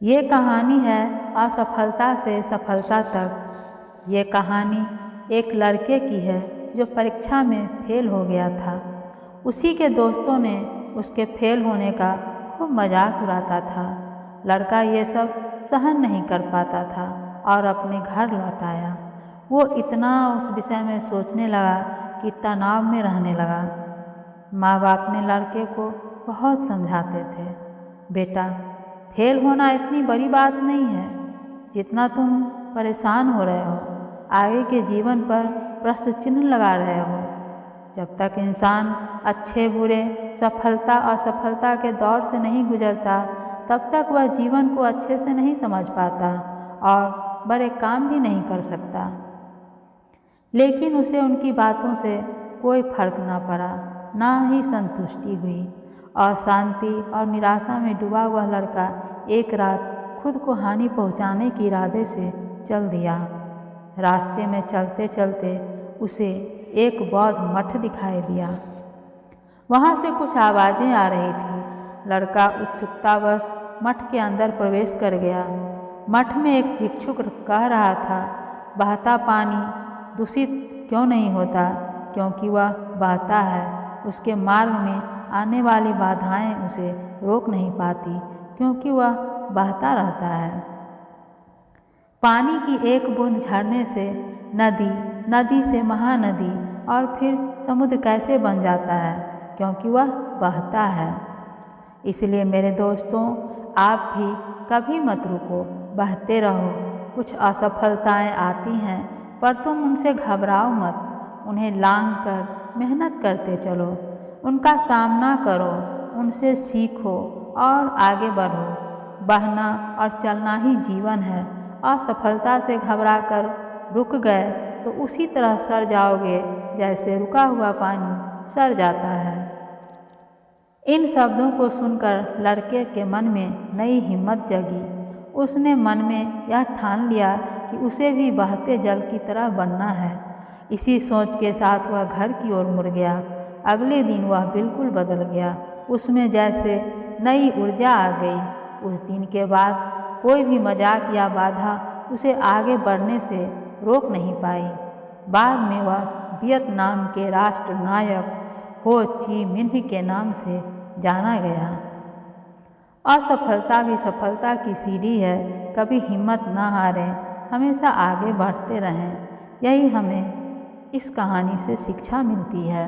ये कहानी है असफलता से सफलता तक। ये कहानी एक लड़के की है जो परीक्षा में फेल हो गया था। उसी के दोस्तों ने उसके फेल होने का खूब मजाक उड़ाता था। लड़का ये सब सहन नहीं कर पाता था और अपने घर लौट आया। वो इतना उस विषय में सोचने लगा कि तनाव में रहने लगा। माँ बाप ने लड़के को बहुत समझाते थे, बेटा फेल होना इतनी बड़ी बात नहीं है जितना तुम परेशान हो रहे हो, आगे के जीवन पर प्रश्न चिन्ह लगा रहे हो। जब तक इंसान अच्छे बुरे, सफलता असफलता के दौर से नहीं गुजरता तब तक वह जीवन को अच्छे से नहीं समझ पाता और बड़े काम भी नहीं कर सकता। लेकिन उसे उनकी बातों से कोई फर्क ना पड़ा, ना ही संतुष्टि हुई। अशांति और निराशा में डूबा हुआ लड़का एक रात खुद को हानि पहुंचाने के इरादे से चल दिया। रास्ते में चलते चलते उसे एक बौद्ध मठ दिखाई दिया। वहाँ से कुछ आवाज़ें आ रही थी। लड़का उत्सुकतावश मठ के अंदर प्रवेश कर गया। मठ में एक भिक्षुक कह रहा था, बहता पानी दूषित क्यों नहीं होता? क्योंकि वह बहता है। उसके मार्ग में आने वाली बाधाएं उसे रोक नहीं पाती, क्योंकि वह बहता रहता है। पानी की एक बूंद झरने से नदी, नदी से महानदी और फिर समुद्र कैसे बन जाता है? क्योंकि वह बहता है। इसलिए मेरे दोस्तों, आप भी कभी मत रुको, बहते रहो। कुछ असफलताएं आती हैं पर तुम उनसे घबराओ मत। उन्हें लांघ कर मेहनत करते चलो, उनका सामना करो, उनसे सीखो और आगे बढ़ो। बहना और चलना ही जीवन है। असफलता से घबराकर रुक गए तो उसी तरह सड़ जाओगे जैसे रुका हुआ पानी सड़ जाता है। इन शब्दों को सुनकर लड़के के मन में नई हिम्मत जगी। उसने मन में यह ठान लिया कि उसे भी बहते जल की तरह बनना है। इसी सोच के साथ वह घर की ओर मुड़ गया। अगले दिन वह बिल्कुल बदल गया। उसमें जैसे नई ऊर्जा आ गई। उस दिन के बाद कोई भी मजाक या बाधा उसे आगे बढ़ने से रोक नहीं पाई। बाद में वह वियतनाम के राष्ट्रनायक हो ची मिन्ह के नाम से जाना गया। असफलता भी सफलता की सीढ़ी है। कभी हिम्मत ना हारें, हमेशा आगे बढ़ते रहें। यही हमें इस कहानी से शिक्षा मिलती है।